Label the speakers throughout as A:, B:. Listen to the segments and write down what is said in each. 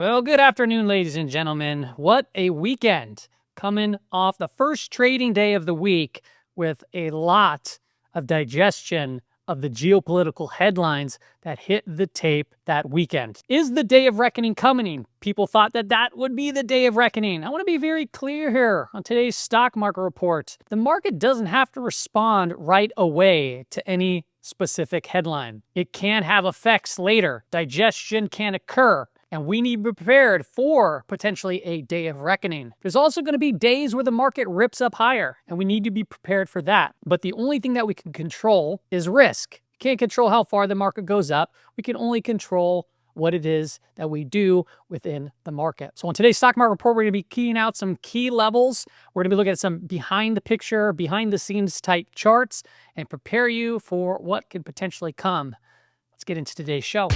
A: Well, good afternoon, ladies and gentlemen. What a weekend. Coming off the first trading day of the week with a lot of digestion of the geopolitical headlines that hit the tape that weekend. Is the day of reckoning coming? People thought that that would be the day of reckoning. I want to be very clear here on today's stock market report. The market doesn't have to respond right away to any specific headline. It can have effects later. Digestion can occur. And we need to be prepared for potentially a day of reckoning. There's also going to be days where the market rips up higher, and we need to be prepared for that. But the only thing that we can control is risk. We can't control how far the market goes up. We can only control what it is that we do within the market. So on today's stock market report, we're going to be keying out some key levels. We're going to be looking at some behind the picture, behind the scenes type charts and prepare you for what could potentially come. Let's get into today's show.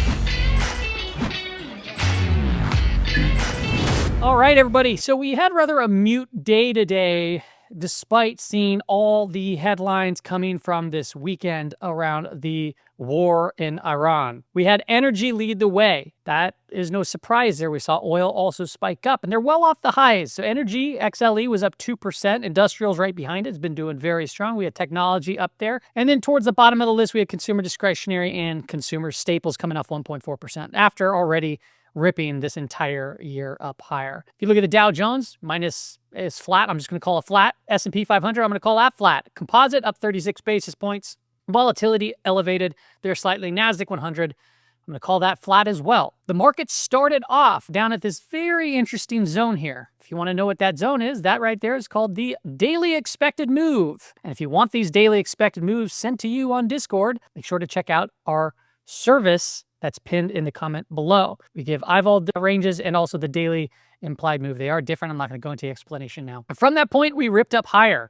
A: All right, everybody. So we had rather a mute day today, despite seeing all the headlines coming from this weekend around the war in Iran. We had energy lead the way. That is no surprise there. We saw oil also spike up, and they're well off the highs. So energy, XLE, was up 2%. Industrials right behind it. It's been doing very strong. We had technology up there. And then towards the bottom of the list, we had consumer discretionary and consumer staples coming off 1.4% after already ripping this entire year up higher. If you look at the Dow Jones, minus is flat. I'm just going to call it flat. S&P 500, I'm going to call that flat. Composite up 36 basis points. Volatility elevated. They're slightly. NASDAQ 100, I'm going to call that flat as well. The market started off down at this very interesting zone here. If you want to know what that zone is, that right there is called the daily expected move. And if you want these daily expected moves sent to you on Discord, make sure to check out our service that's pinned in the comment below. We give eyeball ranges and also the daily implied move. They are different. I'm not going to go into the explanation now. But from that point, we ripped up higher.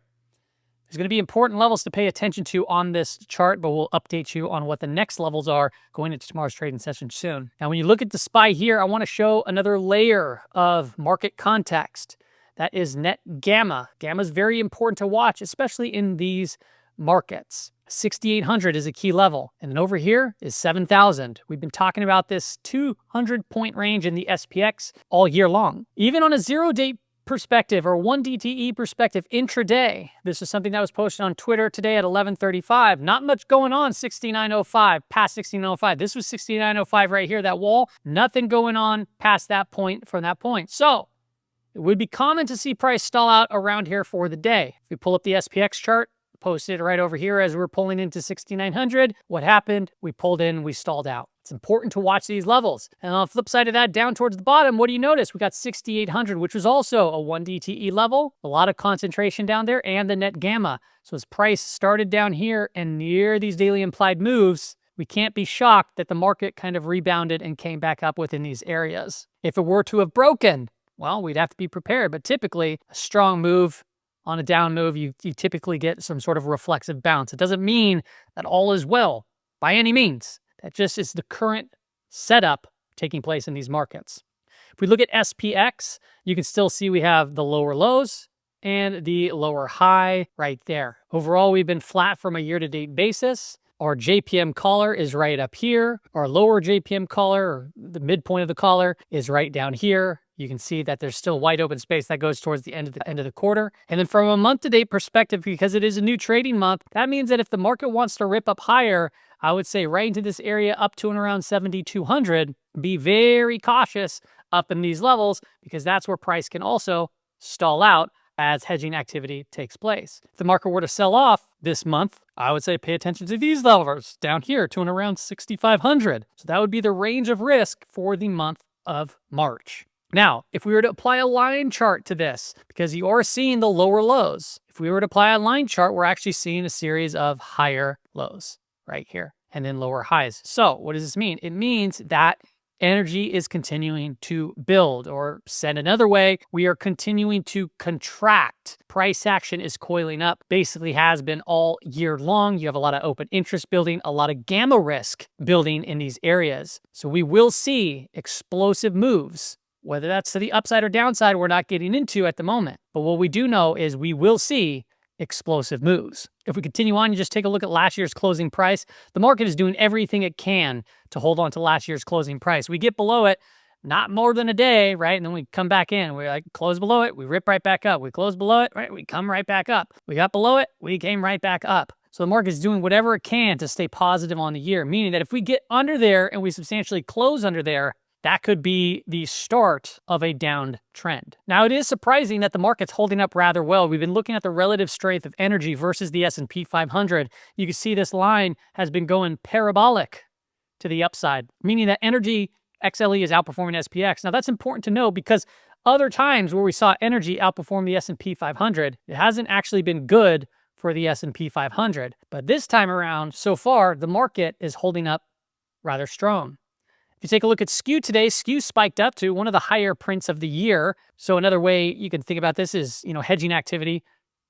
A: There's going to be important levels to pay attention to on this chart, but we'll update you on what the next levels are going into tomorrow's trading session soon. Now, when you look at the SPY here, I want to show another layer of market context. That is net gamma. Gamma is very important to watch, especially in these markets. 6,800 is a key level. And then over here is 7,000. We've been talking about this 200-point range in the SPX all year long. Even on a zero-day perspective or 1 DTE perspective intraday, this is something that was posted on Twitter today at 11:35. Not much going on 69.05, past 69.05. This was 69.05 right here, that wall. Nothing going on past that point from that point. So it would be common to see price stall out around here for the day. If we pull up the SPX chart, posted right over here as we're pulling into 6,900. What happened? We pulled in, we stalled out. It's important to watch these levels. And on the flip side of that, down towards the bottom, what do you notice? We got 6,800, which was also a 1 DTE level, a lot of concentration down there, and the net gamma. So as price started down here and near these daily implied moves, we can't be shocked that the market kind of rebounded and came back up within these areas. If it were to have broken, well, we'd have to be prepared. But typically, a strong move on a down move, you typically get some sort of reflexive bounce. It doesn't mean that all is well by any means. That just is the current setup taking place in these markets. If we look at SPX, you can still see we have the lower lows and the lower high right there. Overall, we've been flat from a year-to-date basis. Our JPM collar is right up here. Our lower JPM collar, or the midpoint of the collar, is right down here. You can see that there's still wide open space that goes towards the end of the quarter. And then from a month-to-date perspective, because it is a new trading month, that means that if the market wants to rip up higher, I would say right into this area up to and around 7,200, be very cautious up in these levels because that's where price can also stall out as hedging activity takes place. If the market were to sell off this month, I would say pay attention to these levels down here to and around 6,500. So that would be the range of risk for the month of March. Now, if we were to apply a line chart to this, because you are seeing the lower lows, if we were to apply a line chart, we're actually seeing a series of higher lows right here and then lower highs. So what does this mean? It means that energy is continuing to build, or said another way, we are continuing to contract. Price action is coiling up, basically has been all year long. You have a lot of open interest building, a lot of gamma risk building in these areas. So we will see explosive moves. Whether that's to the upside or downside, we're not getting into at the moment. But what we do know is we will see explosive moves. If we continue on, you just take a look at last year's closing price. The market is doing everything it can to hold on to last year's closing price. We get below it, not more than a day, right? And then we come back in. We like close below it, we rip right back up. We close below it, right? We come right back up. We got below it, we came right back up. So the market's doing whatever it can to stay positive on the year, meaning that if we get under there and we substantially close under there, that could be the start of a down trend. Now, it is surprising that the market's holding up rather well. We've been looking at the relative strength of energy versus the S&P 500. You can see this line has been going parabolic to the upside, meaning that energy XLE is outperforming SPX. Now, that's important to know because other times where we saw energy outperform the S&P 500, it hasn't actually been good for the S&P 500. But this time around, so far, the market is holding up rather strong. If you take a look at SKU today, SKU spiked up to one of the higher prints of the year. So another way you can think about this is, hedging activity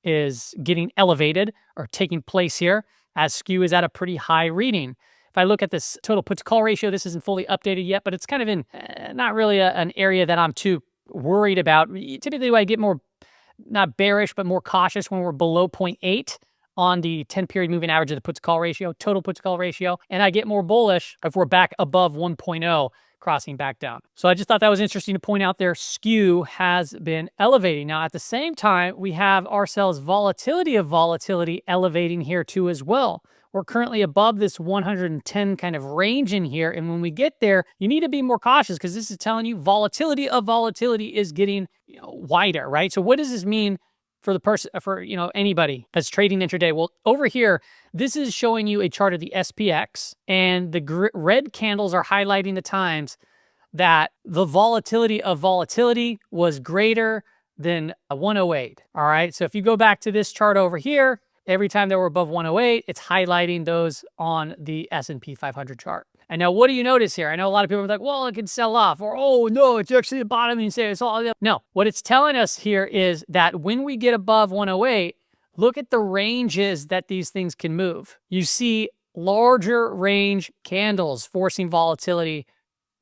A: is getting elevated or taking place here as SKU is at a pretty high reading. If I look at this total put to call ratio, this isn't fully updated yet, but it's kind of in not really an area that I'm too worried about. Typically, I get more, not bearish, but more cautious when we're below 0.8 on the 10-period moving average of the put to call ratio, total put to call ratio, and I get more bullish if we're back above 1.0, crossing back down. So I just thought that was interesting to point out there. SKU has been elevating. Now, at the same time, we have ourselves volatility of volatility elevating here too as well. We're currently above this 110 kind of range in here. And when we get there, you need to be more cautious because this is telling you volatility of volatility is getting wider, right? So what does this mean for the person, for anybody that's trading intraday? Well, over here, this is showing you a chart of the SPX, and the red candles are highlighting the times that the volatility of volatility was greater than 108. All right, so if you go back to this chart over here, every time that we're above 108, it's highlighting those on the S&P 500 chart. And now, what do you notice here? I know a lot of people are like, well, it can sell off, or, oh, no, it's actually the bottom, and you say it's all. No, what it's telling us here is that when we get above 108, look at the ranges that these things can move. You see larger range candles forcing volatility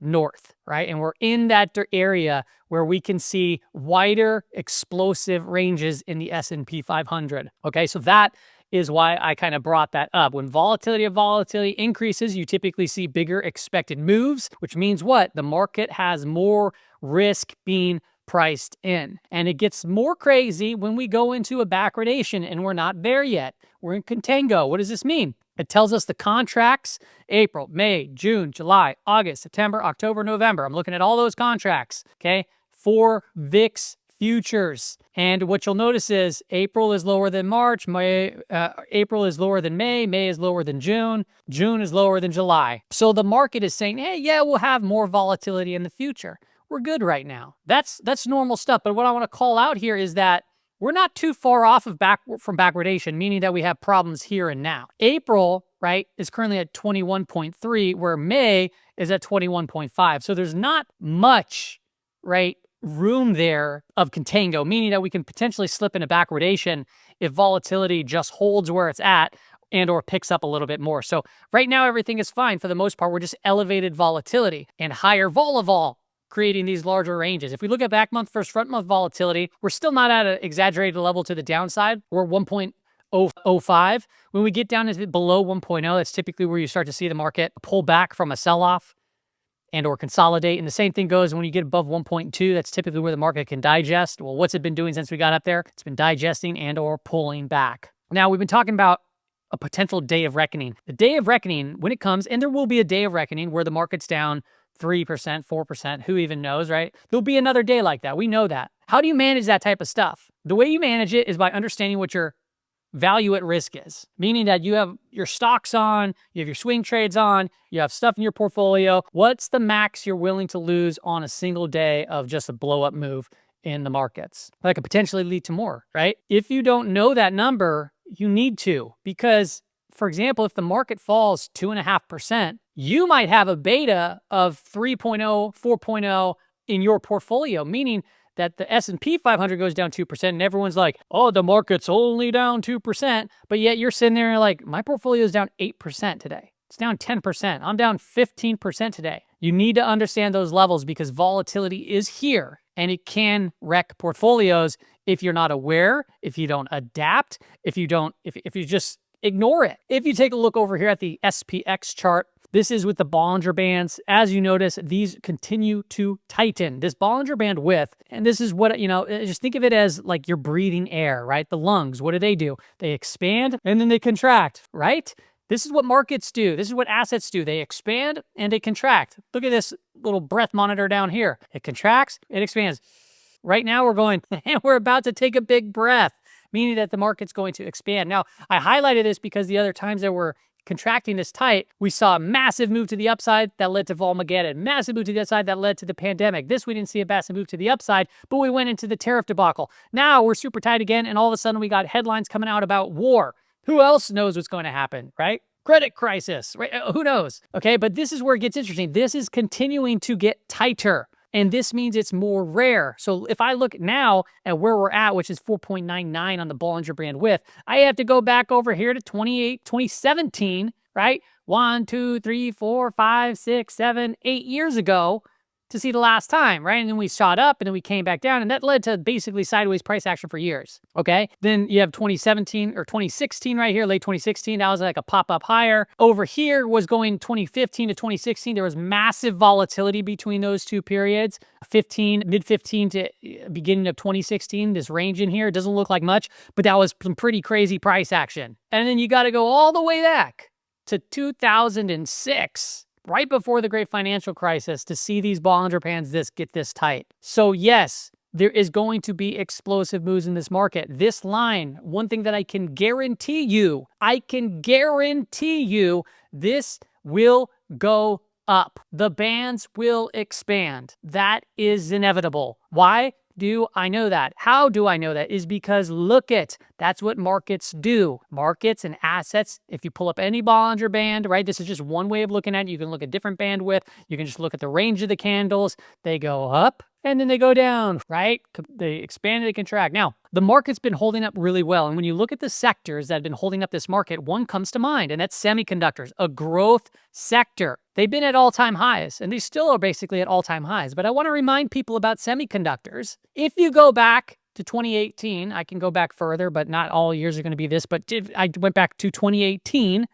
A: north, right? And we're in that area where we can see wider explosive ranges in the S&P 500. Okay, so that is why I kind of brought that up. When volatility of volatility increases, you typically see bigger expected moves, which means what? The market has more risk being priced in. And it gets more crazy when we go into a backwardation, and we're not there yet. We're in contango. What does this mean? It tells us the contracts, April, May, June, July, August, September, October, November. I'm looking at all those contracts, okay, for VIX futures. And what you'll notice is April is lower than March, April is lower than May is lower than June is lower than July. So the market is saying, hey, yeah, we'll have more volatility in the future. We're good right now. That's normal stuff. But what I want to call out here is that we're not too far off of from backwardation, meaning that we have problems here and now. April, right, is currently at 21.3, where May is at 21.5. So there's not much, right, room there of contango, meaning that we can potentially slip into backwardation if volatility just holds where it's at and or picks up a little bit more. So right now, everything is fine for the most part. We're just elevated volatility and higher vol, creating these larger ranges. If we look at back month versus front month volatility, we're still not at an exaggerated level to the downside. We're 1.05. When we get down to below 1.0, that's typically where you start to see the market pull back from a sell-off and or consolidate. And the same thing goes when you get above 1.2, that's typically where the market can digest. Well, what's it been doing since we got up there? It's been digesting and or pulling back. Now, we've been talking about a potential day of reckoning. The day of reckoning, when it comes, and there will be a day of reckoning where the market's down 3%, 4%, who even knows, right? There'll be another day like that. We know that. How do you manage that type of stuff? The way you manage it is by understanding what your value at risk is, meaning that you have your stocks on, you have your swing trades on, you have stuff in your portfolio. What's the max you're willing to lose on a single day of just a blow up move in the markets? That could potentially lead to more, right? If you don't know that number, you need to, because for example, if the market falls 2.5%, you might have a beta of 3.0, 4.0 in your portfolio, meaning that the S&P 500 goes down 2% and everyone's like, oh, the market's only down 2%. But yet you're sitting there like, my portfolio is down 8% today. It's down 10%. I'm down 15% today. You need to understand those levels because volatility is here and it can wreck portfolios if you're not aware, if you don't adapt, if you just ignore it. If you take a look over here at the SPX chart, This is with the Bollinger Bands. As you notice, these continue to tighten. This Bollinger Band width, and this is what, just think of it as like you're breathing air, right? The lungs, what do? They expand and then they contract, right? This is what markets do. This is what assets do. They expand and they contract. Look at this little breath monitor down here. It contracts, it expands. Right now we're about to take a big breath, meaning that the market's going to expand. Now, I highlighted this because the other times that we're contracting this tight, we saw a massive move to the upside that led to Volmageddon, massive move to the upside that led to the pandemic. This, we didn't see a massive move to the upside, but we went into the tariff debacle. Now we're super tight again, and all of a sudden we got headlines coming out about war. Who else knows what's going to happen, right? Credit crisis, right? Who knows? Okay, but this is where it gets interesting. This is continuing to get tighter. And this means it's more rare. So if I look now at where we're at, which is 4.99 on the Bollinger Band width, I have to go back over here to 2017, right? 1, 2, 3, 4, 5, 6, 7, 8 years ago to see the last time, right? And then we shot up and then we came back down, and that led to basically sideways price action for years, okay? Then you have 2017 or 2016 right here, late 2016, that was like a pop-up higher. Over here was going 2015 to 2016. There was massive volatility between those two periods. Mid-15 to beginning of 2016, this range in here, it doesn't look like much, but that was some pretty crazy price action. And then you got to go all the way back to 2006, right before the great financial crisis, to see these Bollinger Bands get this tight. So yes, there is going to be explosive moves in this market. This line, one thing that I can guarantee you, this will go up. The bands will expand. That is inevitable. Why do I know that? How do I know that? Is because look it, that's what markets do. Markets and assets, if you pull up any Bollinger Band, right? This is just one way of looking at it. You can look at different bandwidth. You can just look at the range of the candles. They go up and then they go down, right? They expand and they contract. Now, the market's been holding up really well. And when you look at the sectors that have been holding up this market, one comes to mind, and that's semiconductors, a growth sector. They've been at all-time highs, and they still are basically at all-time highs. But I want to remind people about semiconductors. If you go back to 2018, I can go back further, but not all years are going to be this, but I went back to 2018,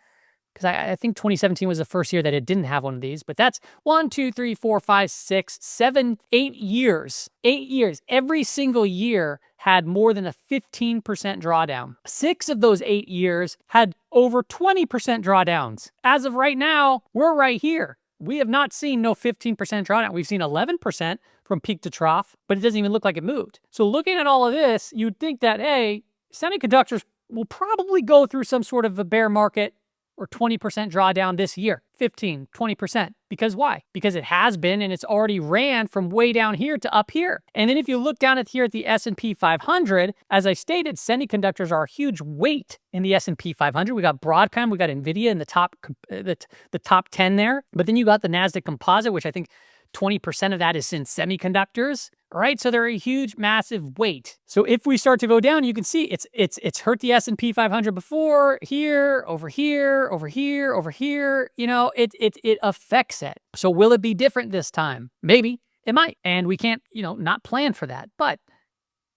A: because I think 2017 was the first year that it didn't have one of these, but that's 1, 2, 3, 4, 5, 6, 7, 8 years. 8 years. Every single year had more than a 15% drawdown. 6 of those 8 years had over 20% drawdowns. As of right now, we're right here. We have not seen no 15% drawdown. We've seen 11% from peak to trough, but it doesn't even look like it moved. So looking at all of this, you'd think that, hey, semiconductors will probably go through some sort of a bear market or 20% drawdown this year, 15, 20%. Because why? Because it has been, and it's already ran from way down here to up here. And then if you look down at here at the S&P 500, as I stated, semiconductors are a huge weight in the S&P 500. We got Broadcom, we got NVIDIA in the top 10 there. But then you got the NASDAQ Composite, which I think 20% of that is in semiconductors, right? So they're a huge, massive weight. So if we start to go down, you can see it's hurt the S&P 500 before, here, over here, over here, over here. You know, it affects it. So will it be different this time? Maybe. It might. And we can't, not plan for that. But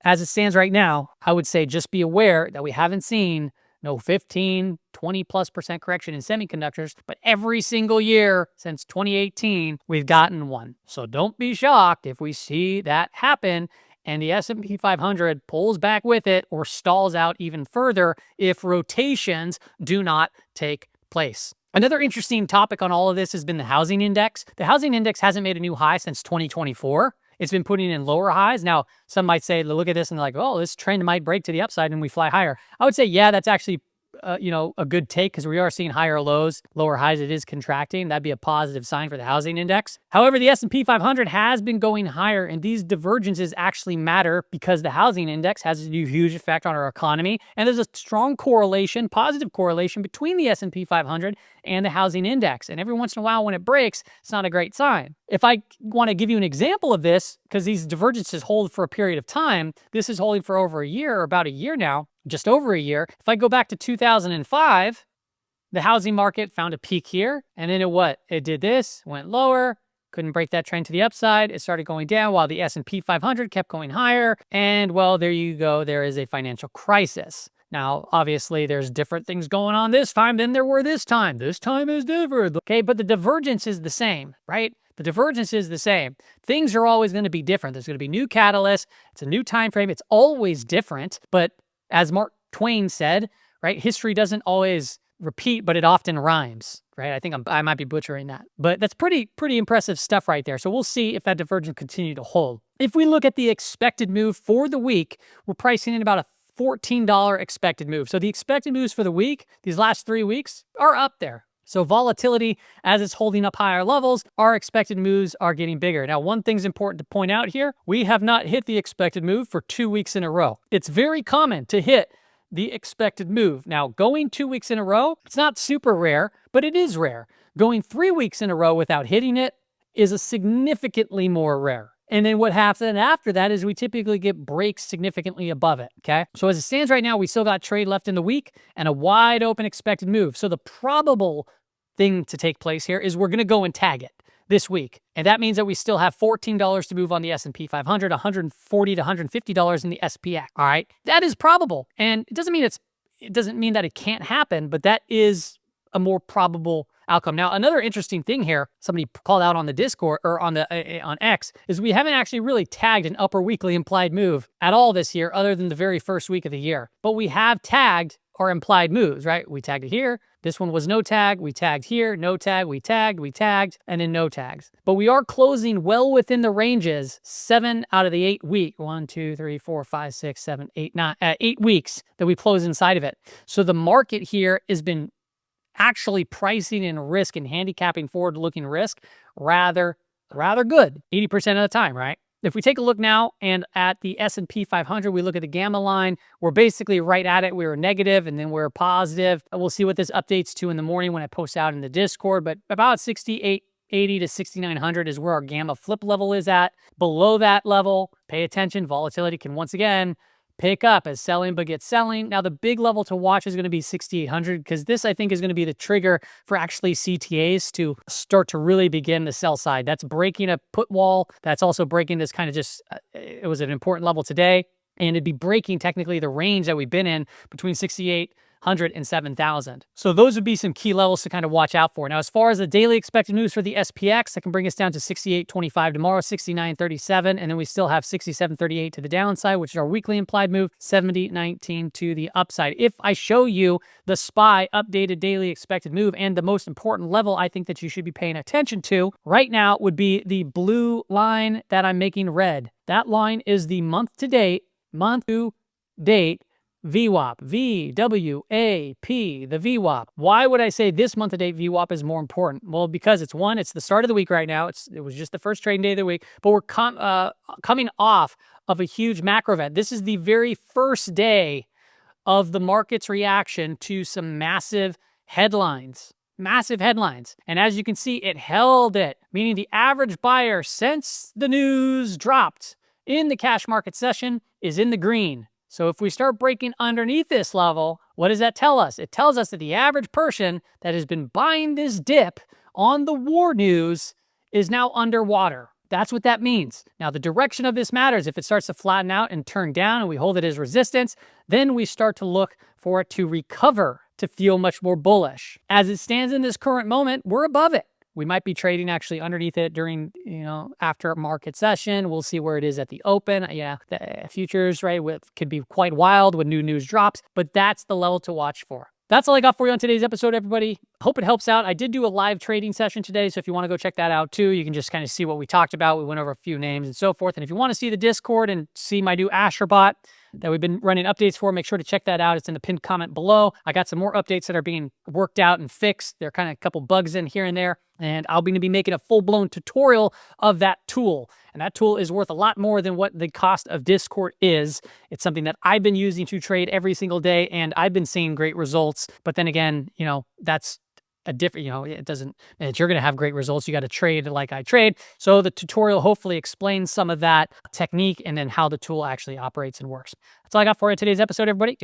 A: as it stands right now, I would say just be aware that we haven't seen no 15, 20+% correction in semiconductors, but every single year since 2018, we've gotten one. So don't be shocked if we see that happen and the S&P 500 pulls back with it or stalls out even further if rotations do not take place. Another interesting topic on all of this has been the housing index. The housing index hasn't made a new high since 2024. It's been putting in lower highs. Now, some might say, look at this and they're like, oh, this trend might break to the upside and we fly higher. I would say, yeah, that's actually a good take because we are seeing higher lows, lower highs. It is contracting. That'd be a positive sign for the housing index. However, the S&P 500 has been going higher, and these divergences actually matter because the housing index has a huge effect on our economy, and there's a strong correlation, positive correlation between the S&P 500 and the housing index. And every once in a while when it breaks, it's not a great sign. If I want to give you an example of this, because these divergences hold for a period of time, this is holding for over a year, or about a year now, just over a year. If I go back to 2005, the housing market found a peak here, and then it did this, went lower, couldn't break that trend to the upside. It started going down while the S&P 500 kept going higher, and well, there you go. There is a financial crisis. Now, obviously, there's different things going on this time than there were this time. This time is different. Okay, but the divergence is the same, right? The divergence is the same. Things are always going to be different. There's going to be new catalysts. It's a new time frame. It's always different. But as Mark Twain said, right, history doesn't always repeat, but it often rhymes, right? I think I might be butchering that. But that's pretty impressive stuff right there. So we'll see if that divergence continue to hold. If we look at the expected move for the week, we're pricing in about a $14 expected move. So the expected moves for the week, these last 3 weeks, are up there. So volatility, as it's holding up higher levels, our expected moves are getting bigger. Now, one thing's important to point out here, we have not hit the expected move for 2 weeks in a row. It's very common to hit the expected move. Now, going 2 weeks in a row, it's not super rare, but it is rare. Going 3 weeks in a row without hitting it is a significantly more rare. And then what happens after that is we typically get breaks significantly above it, okay? So as it stands right now, we still got trade left in the week and a wide open expected move. So the probable thing to take place here is we're going to go and tag it this week. And that means that we still have $14 to move on the S&P 500, $140 to $150 in the SPX, all right? That is probable. And it doesn't mean that it can't happen, but that is a more probable outcome. Now, another interesting thing here, somebody called out on the Discord or on X, is we haven't actually really tagged an upper weekly implied move at all this year, other than the very first week of the year. But we have tagged our implied moves, right? We tagged it here. This one was no tag. We tagged here, no tag. We tagged, and then no tags. But we are closing well within the ranges 7 out of the 8 weeks. 1, 2, 3, 4, 5, 6, 7, 8, 9, 8 weeks that we close inside of it. So the market here has been actually pricing in risk and handicapping forward-looking risk rather good 80% of the time, right? If we take a look now and at the S&P 500, we look at the gamma line, we're basically right at it. We were negative and then we're positive. We'll see what this updates to in the morning when I post out in the Discord, but about 6880 to 6900 is where our gamma flip level is at. Below that level, pay attention, volatility can once again pick up as selling begets selling. Now, the big level to watch is going to be 6,800 because this, I think, is going to be the trigger for actually CTAs to start to really begin the sell side. That's breaking a put wall. That's also breaking this kind of just, it was an important level today. And it'd be breaking technically the range that we've been in between 6,800 and 7,000. So those would be some key levels to kind of watch out for. Now, as far as the daily expected moves for the SPX, that can bring us down to 68.25 tomorrow, 69.37, and then we still have 67.38 to the downside, which is our weekly implied move, 70.19 to the upside. If I show you the SPY updated daily expected move and the most important level I think that you should be paying attention to right now would be the blue line that I'm making red. That line is the month to date VWAP, VWAP, the VWAP. Why would I say this month-to-date VWAP is more important? Well, because it's the start of the week right now. It was just the first trading day of the week, but we're coming off of a huge macro event. This is the very first day of the market's reaction to some massive headlines. Massive headlines. And as you can see, it held it, meaning the average buyer, since the news dropped in the cash market session, is in the green. So if we start breaking underneath this level, what does that tell us? It tells us that the average person that has been buying this dip on the war news is now underwater. That's what that means. Now, the direction of this matters. If it starts to flatten out and turn down and we hold it as resistance, then we start to look for it to recover to feel much more bullish. As it stands in this current moment, we're above it. We might be trading actually underneath it during, after market session. We'll see where it is at the open. Yeah, the futures, right, could be quite wild when new news drops, but that's the level to watch for. That's all I got for you on today's episode, everybody. Hope it helps out. I did do a live trading session today, so if you want to go check that out too, you can just kind of see what we talked about. We went over a few names and so forth. And if you want to see the Discord and see my new Asherbot that we've been running updates for, make sure to check that out. It's in the pinned comment below. I got some more updates that are being worked out and fixed. There are kind of a couple bugs in here and there, and I'll be making a full-blown tutorial of that tool. And that tool is worth a lot more than what the cost of Discord is. It's something that I've been using to trade every single day, and I've been seeing great results. But then again, that's a different, it doesn't, if you're going to have great results, you got to trade like I trade. So the tutorial hopefully explains some of that technique and then how the tool actually operates and works. That's all I got for you in today's episode, everybody.